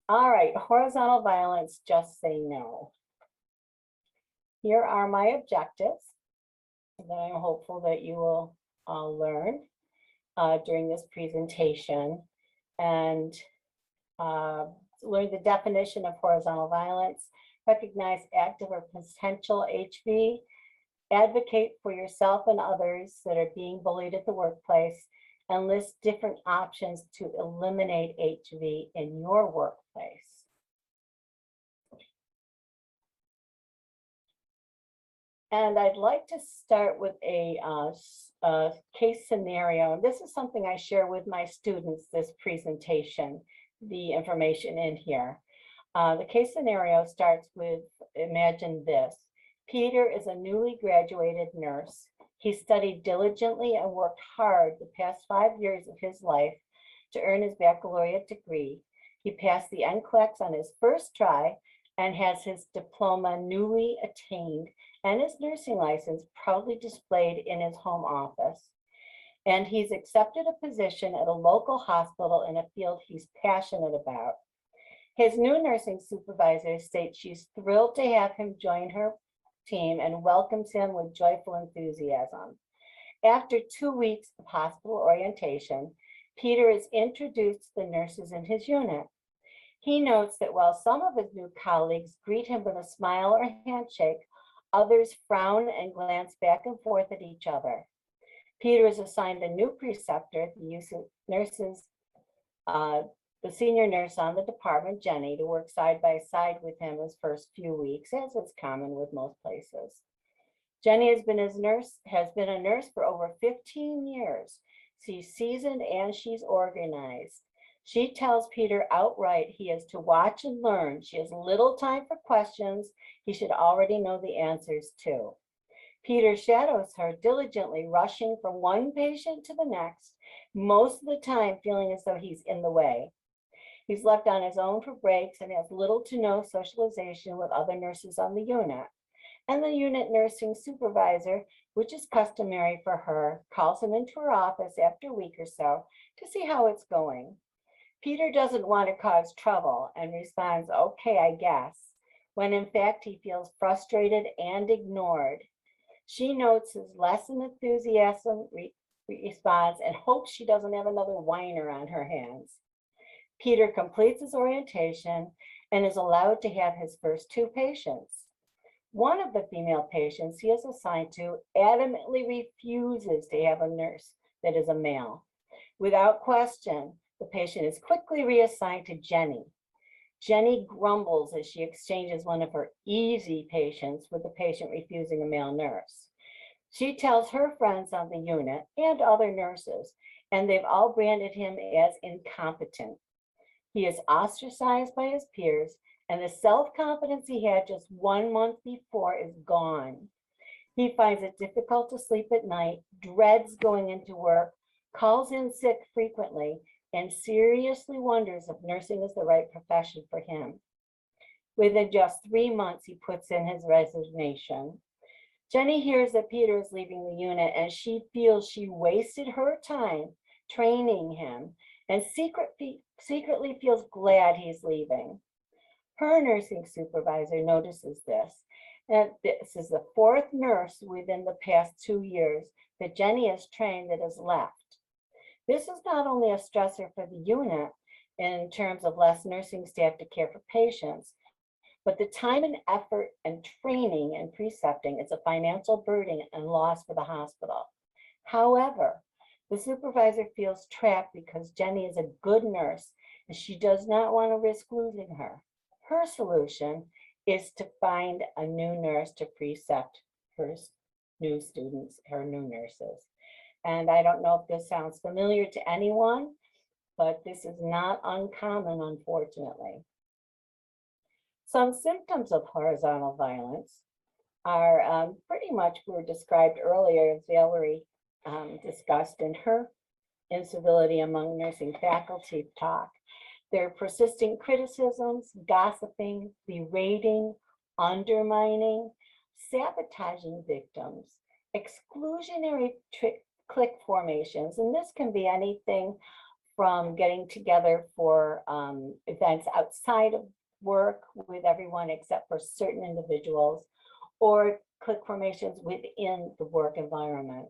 All right, horizontal violence, just say no. Here are my objectives that I'm hopeful that you will learn during this presentation, and learn the definition of horizontal violence, recognize active or potential HV, advocate for yourself and others that are being bullied at the workplace, and list different options to eliminate HV in your workplace. And I'd like to start with a case scenario. This is something I share with my students, this presentation, the information in here. The case scenario starts with, imagine this. Peter is a newly graduated nurse. He studied diligently and worked hard the past 5 years of his life to earn his baccalaureate degree. He passed the NCLEX on his first try and has his diploma newly attained and his nursing license proudly displayed in his home office. And he's accepted a position at a local hospital in a field he's passionate about. His new nursing supervisor states she's thrilled to have him join her team and welcomes him with joyful enthusiasm. After 2 weeks of hospital orientation, Peter is introduced to the nurses in his unit. He notes that while some of his new colleagues greet him with a smile or handshake, others frown and glance back and forth at each other. Peter is assigned a new preceptor, the senior nurse on the department, Jenny, to work side by side with him his first few weeks, as is common with most places. Jenny has been a nurse for over 15 years. She's seasoned and she's organized. She tells Peter outright he is to watch and learn. She has little time for questions he should already know the answers to. Peter shadows her diligently, rushing from one patient to the next, most of the time feeling as though he's in the way. He's left on his own for breaks and has little to no socialization with other nurses on the unit. And the unit nursing supervisor, which is customary for her, calls him into her office after a week or so to see how it's going. Peter doesn't want to cause trouble and responds, okay, I guess, when in fact he feels frustrated and ignored. She notes his less than enthusiasm response and hopes she doesn't have another whiner on her hands. Peter completes his orientation and is allowed to have his first 2 patients. One of the female patients he is assigned to adamantly refuses to have a nurse that is a male. Without question, the patient is quickly reassigned to Jenny. Jenny grumbles as she exchanges one of her easy patients with the patient refusing a male nurse. She tells her friends on the unit and other nurses, and they've all branded him as incompetent. He is ostracized by his peers, and the self-confidence he had just 1 month before is gone. He finds it difficult to sleep at night, dreads going into work, calls in sick frequently, and seriously wonders if nursing is the right profession for him. Within just 3 months, he puts in his resignation. Jenny hears that Peter is leaving the unit, and she feels she wasted her time training him and secretly feels glad he's leaving. Her nursing supervisor notices this, and this is the 4th nurse within the past 2 years that Jenny has trained that has left. This is not only a stressor for the unit in terms of less nursing staff to care for patients, but the time and effort and training and precepting is a financial burden and loss for the hospital. However, the supervisor feels trapped because Jenny is a good nurse and she does not want to risk losing her. Her solution is to find a new nurse to precept her new students, her new nurses. And I don't know if this sounds familiar to anyone, but this is not uncommon, unfortunately. Some symptoms of horizontal violence are pretty much were described earlier, as Valerie discussed in her incivility among nursing faculty talk. They're persistent criticisms, gossiping, berating, undermining, sabotaging victims, exclusionary clique formations, and this can be anything from getting together for events outside of work with everyone except for certain individuals, or clique formations within the work environment.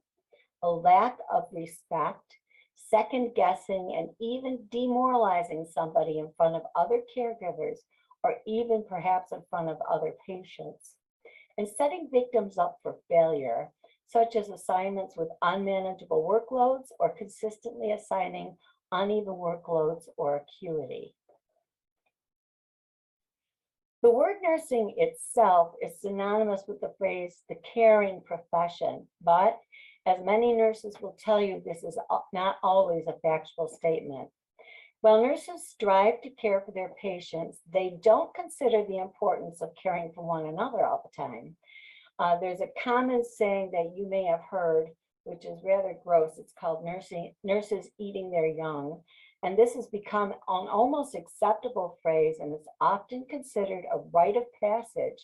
A lack of respect, second guessing, and even demoralizing somebody in front of other caregivers, or even perhaps in front of other patients. And setting victims up for failure, such as assignments with unmanageable workloads or consistently assigning uneven workloads or acuity. The word nursing itself is synonymous with the phrase the caring profession, but as many nurses will tell you, this is not always a factual statement. While nurses strive to care for their patients, they don't consider the importance of caring for one another all the time. There's a common saying that you may have heard, which is rather gross. It's called nurses eating their young. And this has become an almost acceptable phrase and is often considered a rite of passage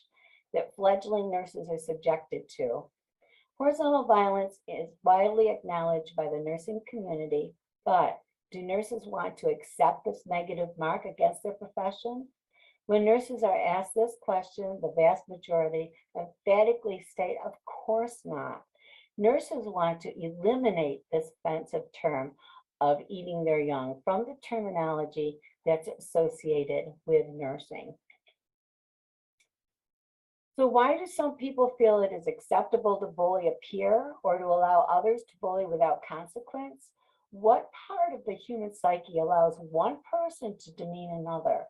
that fledgling nurses are subjected to. Horizontal violence is widely acknowledged by the nursing community, but do nurses want to accept this negative mark against their profession? When nurses are asked this question, the vast majority emphatically state, of course not. Nurses want to eliminate this offensive term of eating their young from the terminology that's associated with nursing. So why do some people feel it is acceptable to bully a peer or to allow others to bully without consequence? What part of the human psyche allows one person to demean another?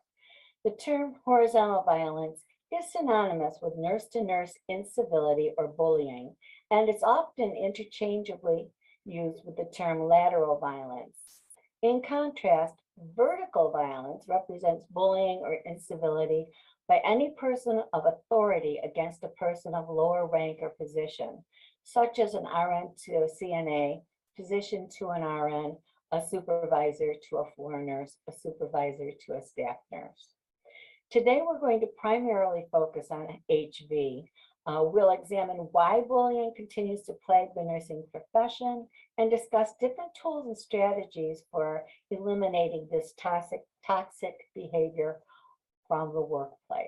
The term horizontal violence is synonymous with nurse-to-nurse incivility or bullying, and it's often interchangeably used with the term lateral violence. In contrast, vertical violence represents bullying or incivility by any person of authority against a person of lower rank or position, such as an RN to a CNA, physician to an RN, a supervisor to a floor nurse, a supervisor to a staff nurse. Today, we're going to primarily focus on HV. We'll examine why bullying continues to plague the nursing profession and discuss different tools and strategies for eliminating this toxic behavior from the workplace.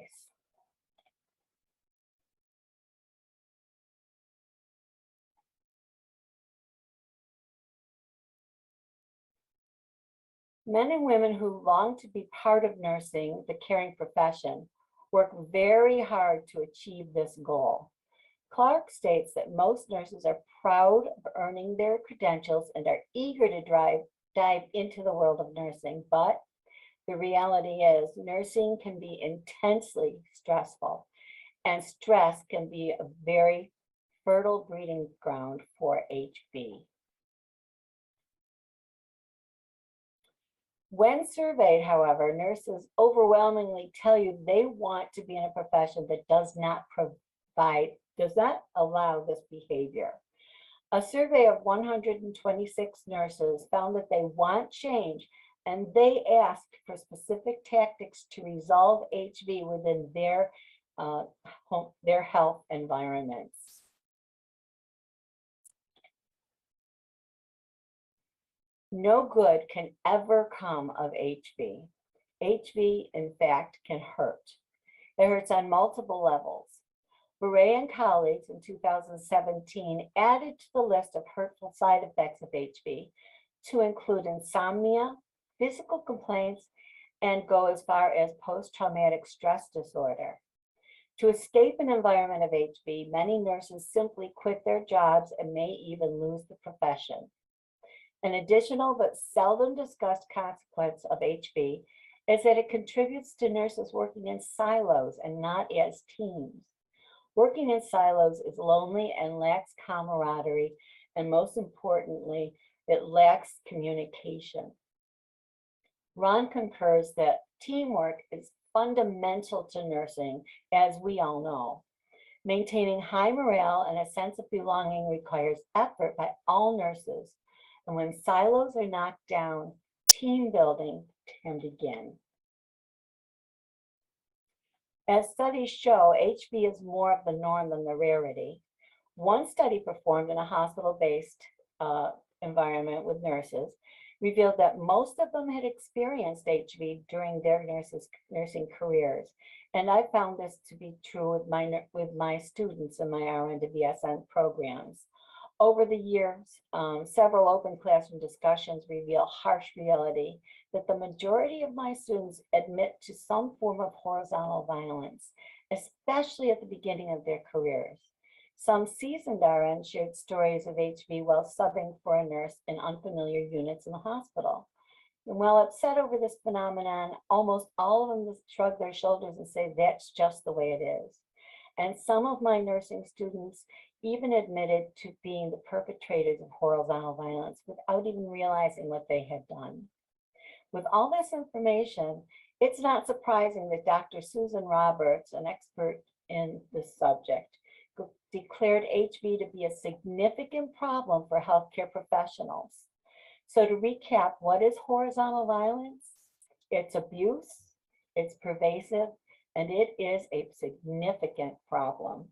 Men and women who long to be part of nursing, the caring profession, work very hard to achieve this goal. Clark states that most nurses are proud of earning their credentials and are eager to dive into the world of nursing, but the reality is nursing can be intensely stressful, and stress can be a very fertile breeding ground for HB. When surveyed, however, nurses overwhelmingly tell you they want to be in a profession that does not allow this behavior. A survey of 126 nurses found that they want change, and they asked for specific tactics to resolve HV within their health environments. No good can ever come of HV. HV, in fact, can hurt. It hurts on multiple levels. Beret and colleagues in 2017 added to the list of hurtful side effects of HV to include insomnia, physical complaints, and go as far as post-traumatic stress disorder. To escape an environment of HV, many nurses simply quit their jobs and may even lose the profession. An additional but seldom discussed consequence of HV is that it contributes to nurses working in silos and not as teams. Working in silos is lonely and lacks camaraderie, and most importantly, it lacks communication. Ron concurs that teamwork is fundamental to nursing, as we all know. Maintaining high morale and a sense of belonging requires effort by all nurses. And when silos are knocked down, team building can begin. As studies show, HV is more of the norm than the rarity. One study performed in a hospital-based environment with nurses revealed that most of them had experienced HV during their nursing careers. And I found this to be true with my students in my RN to BSN programs. Over the years, several open classroom discussions reveal harsh reality that the majority of my students admit to some form of horizontal violence, especially at the beginning of their careers. Some seasoned RNs shared stories of HV while subbing for a nurse in unfamiliar units in the hospital. And while upset over this phenomenon, almost all of them shrug their shoulders and say that's just the way it is. And some of my nursing students even admitted to being the perpetrators of horizontal violence without even realizing what they had done. With all this information, it's not surprising that Dr. Susan Roberts, an expert in this subject, declared HV to be a significant problem for healthcare professionals. So to recap, what is horizontal violence? It's abuse, it's pervasive, and it is a significant problem.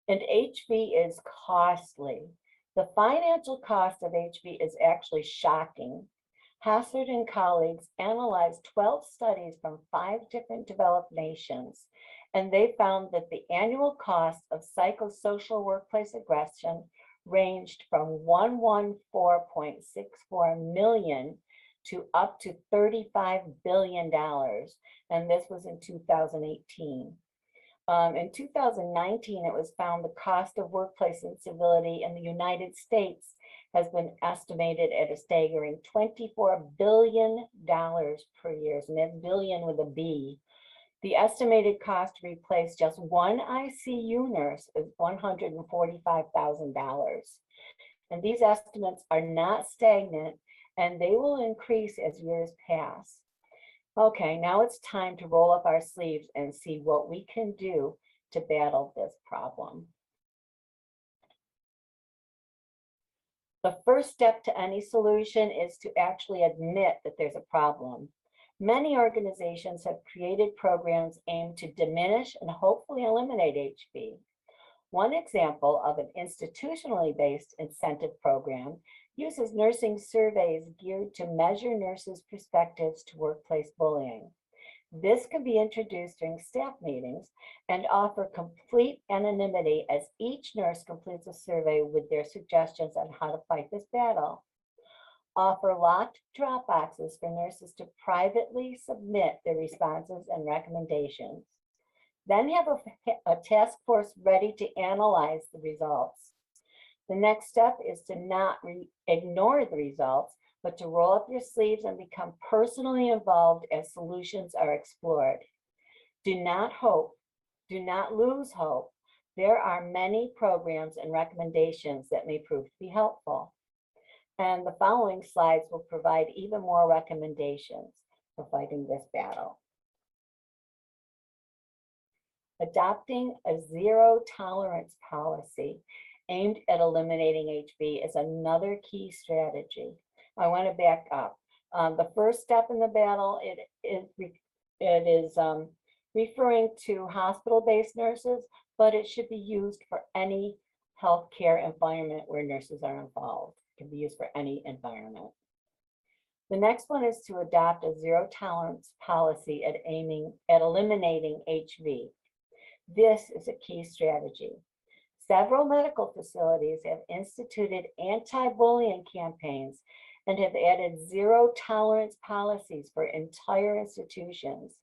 And HV is costly. The financial cost of HV is actually shocking. Hassard and colleagues analyzed 12 studies from 5 different developed nations, and they found that the annual cost of psychosocial workplace aggression ranged from $114.64 million to up to $35 billion, and this was in 2018. In 2019, it was found the cost of workplace incivility in the United States has been estimated at a staggering $24 billion per year, and that's billion with a B. The estimated cost to replace just one ICU nurse is $145,000. And these estimates are not stagnant, and they will increase as years pass. Okay, now it's time to roll up our sleeves and see what we can do to battle this problem. The first step to any solution is to actually admit that there's a problem. Many organizations have created programs aimed to diminish and hopefully eliminate HV. One example of an institutionally based incentive program uses nursing surveys geared to measure nurses' perspectives to workplace bullying. This can be introduced during staff meetings and offer complete anonymity as each nurse completes a survey with their suggestions on how to fight this battle. Offer locked drop boxes for nurses to privately submit their responses and recommendations. Then have a task force ready to analyze the results. The next step is to not ignore the results, but to roll up your sleeves and become personally involved as solutions are explored. Do not hope, do not lose hope. There are many programs and recommendations that may prove to be helpful. And the following slides will provide even more recommendations for fighting this battle. Adopting a zero tolerance policy aimed at eliminating HV is another key strategy. I want to back up. The first step in the battle, it is referring to hospital-based nurses, but it should be used for any healthcare environment where nurses are involved. It can be used for any environment. The next one is to adopt a zero tolerance policy at eliminating HV. This is a key strategy. Several medical facilities have instituted anti-bullying campaigns and have added zero tolerance policies for entire institutions.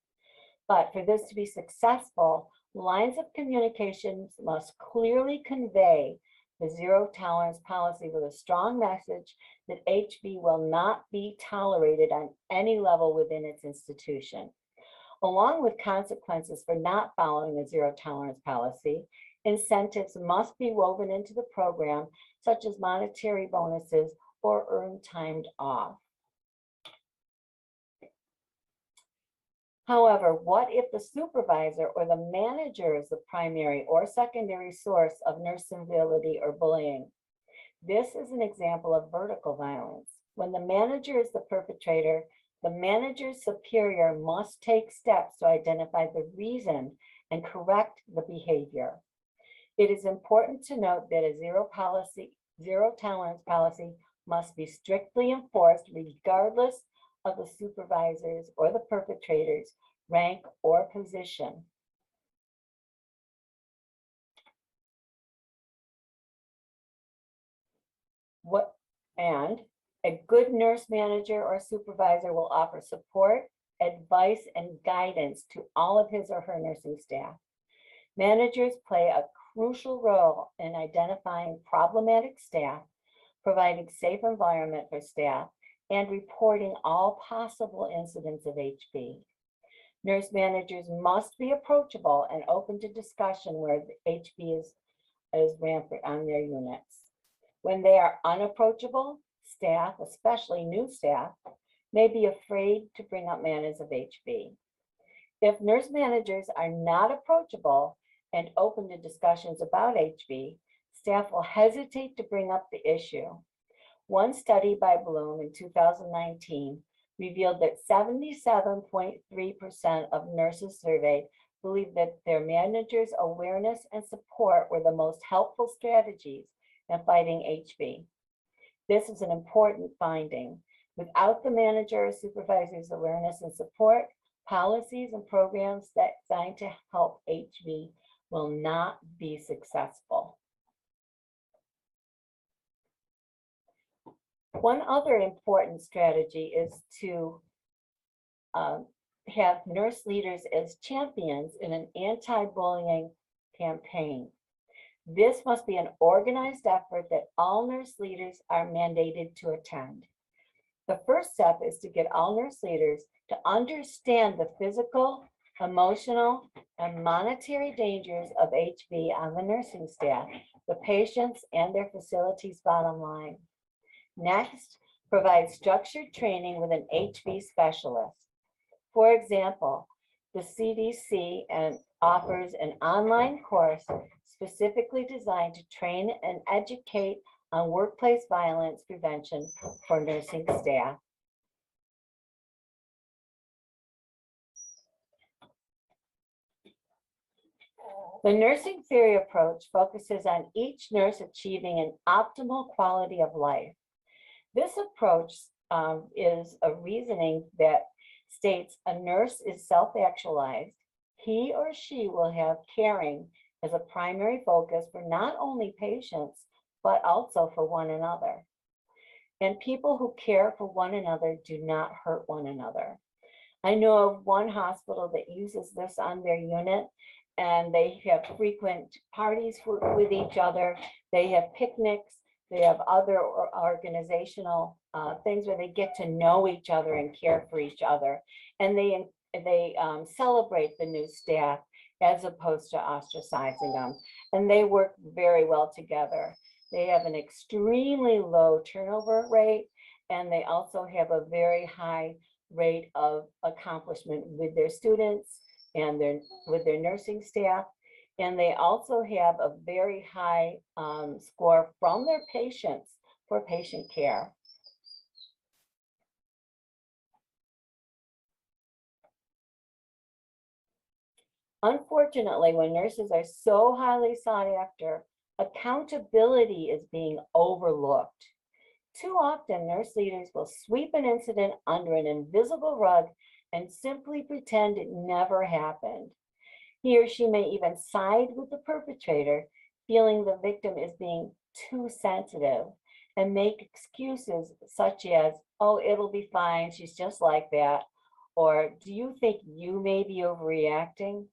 But for this to be successful, lines of communications must clearly convey the zero tolerance policy with a strong message that HV will not be tolerated on any level within its institution. Along with consequences for not following the zero tolerance policy, incentives must be woven into the program, such as monetary bonuses or earned time off. However, what if the supervisor or the manager is the primary or secondary source of nurse civility or bullying? This is an example of vertical violence. When the manager is the perpetrator, the manager's superior must take steps to identify the reason and correct the behavior. It is important to note that a zero tolerance policy must be strictly enforced regardless of the supervisor's or the perpetrator's rank or position. And a good nurse manager or supervisor will offer support, advice, and guidance to all of his or her nursing staff. Managers play a crucial role in identifying problematic staff, providing safe environment for staff, and reporting all possible incidents of HB. Nurse managers must be approachable and open to discussion where HB is rampant on their units. When they are unapproachable, staff, especially new staff, may be afraid to bring up matters of HB. If nurse managers are not approachable and open to discussions about HB, staff will hesitate to bring up the issue. One study by Bloom in 2019 revealed that 77.3% of nurses surveyed believed that their managers' awareness and support were the most helpful strategies in fighting HB. This is an important finding. Without the manager or supervisor's awareness and support, policies and programs that designed to help HB will not be successful. One other important strategy is to have nurse leaders as champions in an anti-bullying campaign. This must be an organized effort that all nurse leaders are mandated to attend. The first step is to get all nurse leaders to understand the physical, emotional, and monetary dangers of HB on the nursing staff, the patients, and their facilities' bottom line. Next, provide structured training with an HB specialist. For example, the CDC offers an online course specifically designed to train and educate on workplace violence prevention for nursing staff. The nursing theory approach focuses on each nurse achieving an optimal quality of life. This approach is a reasoning that states a nurse is self-actualized. He or she will have caring as a primary focus for not only patients, but also for one another. And people who care for one another do not hurt one another. I know of one hospital that uses this on their unit, and they have frequent parties with each other. They have picnics. They have other organizational things where they get to know each other and care for each other. And they celebrate the new staff as opposed to ostracizing them. And they work very well together. They have an extremely low turnover rate, and they also have a very high rate of accomplishment with their students and with their nursing staff. And they also have a very high score from their patients for patient care. Unfortunately, when nurses are so highly sought after, accountability is being overlooked. Too often, nurse leaders will sweep an incident under an invisible rug and simply pretend it never happened. He or she may even side with the perpetrator, feeling the victim is being too sensitive, and make excuses such as, oh, it'll be fine, she's just like that, or do you think you may be overreacting?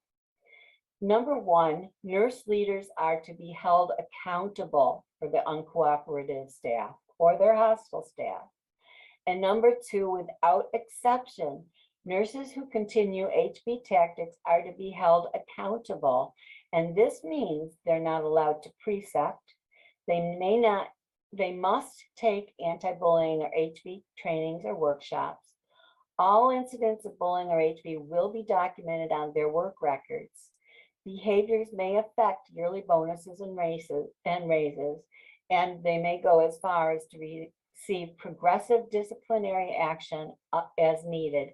Number one, nurse leaders are to be held accountable for the uncooperative staff or their hostile staff. And number two, without exception, nurses who continue HB tactics are to be held accountable. And this means they're not allowed to precept. They must take anti-bullying or HB trainings or workshops. All incidents of bullying or HB will be documented on their work records. Behaviors may affect yearly bonuses and raises, and they may go as far as to receive progressive disciplinary action as needed,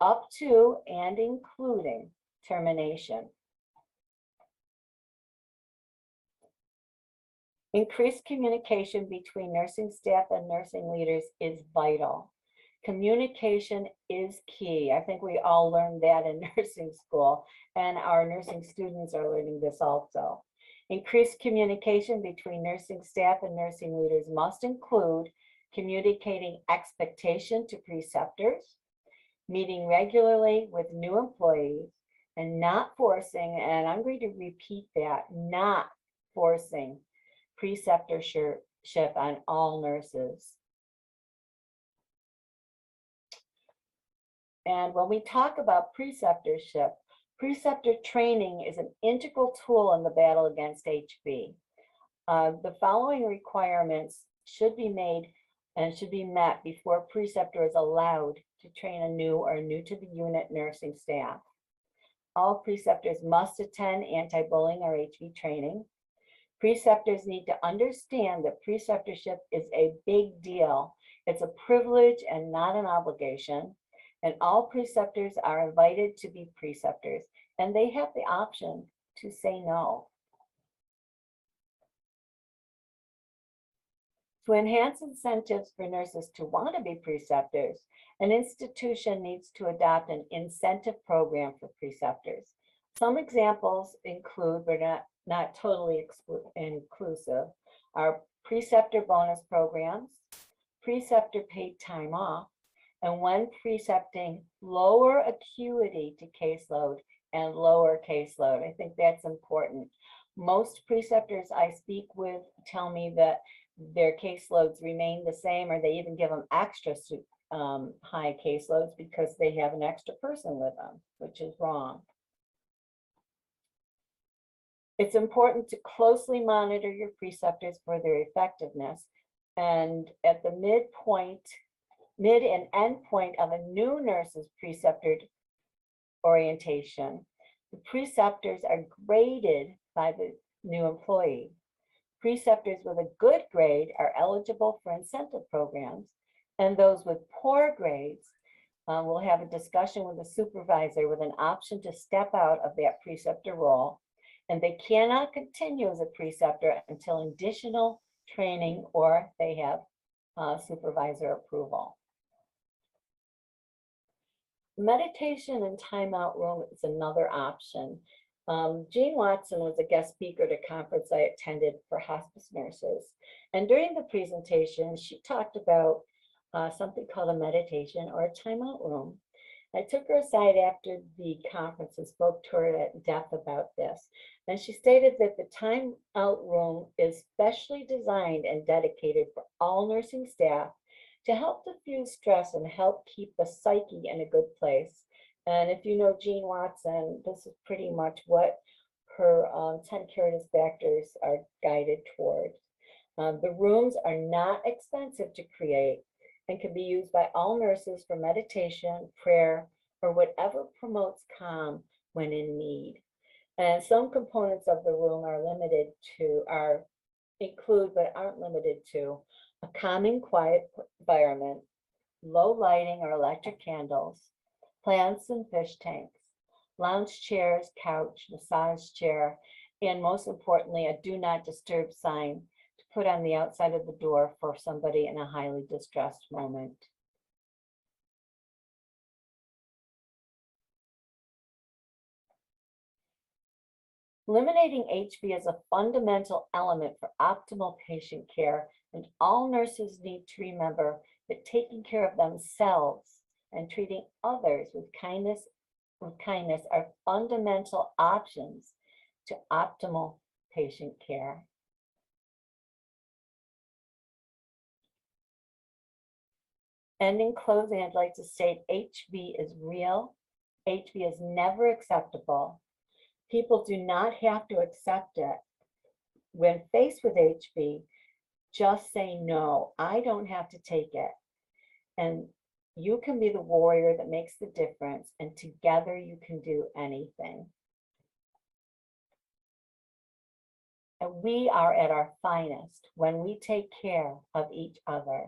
up to and including termination. Increased communication between nursing staff and nursing leaders is vital. Communication is key. I think we all learned that in nursing school, and our nursing students are learning this also. Increased communication between nursing staff and nursing leaders must include communicating expectation to preceptors, meeting regularly with new employees, and not forcing, and I'm going to repeat that, not forcing preceptorship on all nurses. And when we talk about preceptorship, preceptor training is an integral tool in the battle against HB. The following requirements should be made and should be met before preceptor is allowed to train a new or new to the unit nursing staff. All preceptors must attend anti-bullying or HB training. Preceptors need to understand that preceptorship is a big deal. It's a privilege and not an obligation. And all preceptors are invited to be preceptors, and they have the option to say no. To enhance incentives for nurses to want to be preceptors, an institution needs to adopt an incentive program for preceptors. Some examples include, but not totally inclusive, are preceptor bonus programs, preceptor paid time off, and when precepting, lower acuity to caseload and lower caseload. I think that's important. Most preceptors I speak with tell me that their caseloads remain the same, or they even give them extra high caseloads because they have an extra person with them, which is wrong. It's important to closely monitor your preceptors for their effectiveness. And at the mid and end point of a new nurse's preceptor orientation, the preceptors are graded by the new employee. Preceptors with a good grade are eligible for incentive programs, and those with poor grades will have a discussion with the supervisor with an option to step out of that preceptor role, and they cannot continue as a preceptor until additional training or they have supervisor approval. Meditation and timeout room is another option. Jean Watson was a guest speaker at a conference I attended for hospice nurses. And during the presentation, she talked about something called a meditation or a timeout room. I took her aside after the conference and spoke to her at depth about this. And she stated that the timeout room is specially designed and dedicated for all nursing staff to help diffuse stress and help keep the psyche in a good place. And if you know Jean Watson, this is pretty much what her 10 curative factors are guided towards. The rooms are not expensive to create and can be used by all nurses for meditation, prayer, or whatever promotes calm when in need. And some components of the room include but aren't limited to a calming, quiet environment, low lighting or electric candles, plants and fish tanks, lounge chairs, couch, massage chair, and most importantly, a do not disturb sign to put on the outside of the door for somebody in a highly distressed moment. Eliminating HB is a fundamental element for optimal patient care, and all nurses need to remember that taking care of themselves and treating others with kindness are fundamental options to optimal patient care. And in closing, I'd like to state HB is real. HB is never acceptable. People do not have to accept it. When faced with HB, just say no, I don't have to take it. And you can be the warrior that makes the difference, and together you can do anything. And we are at our finest when we take care of each other.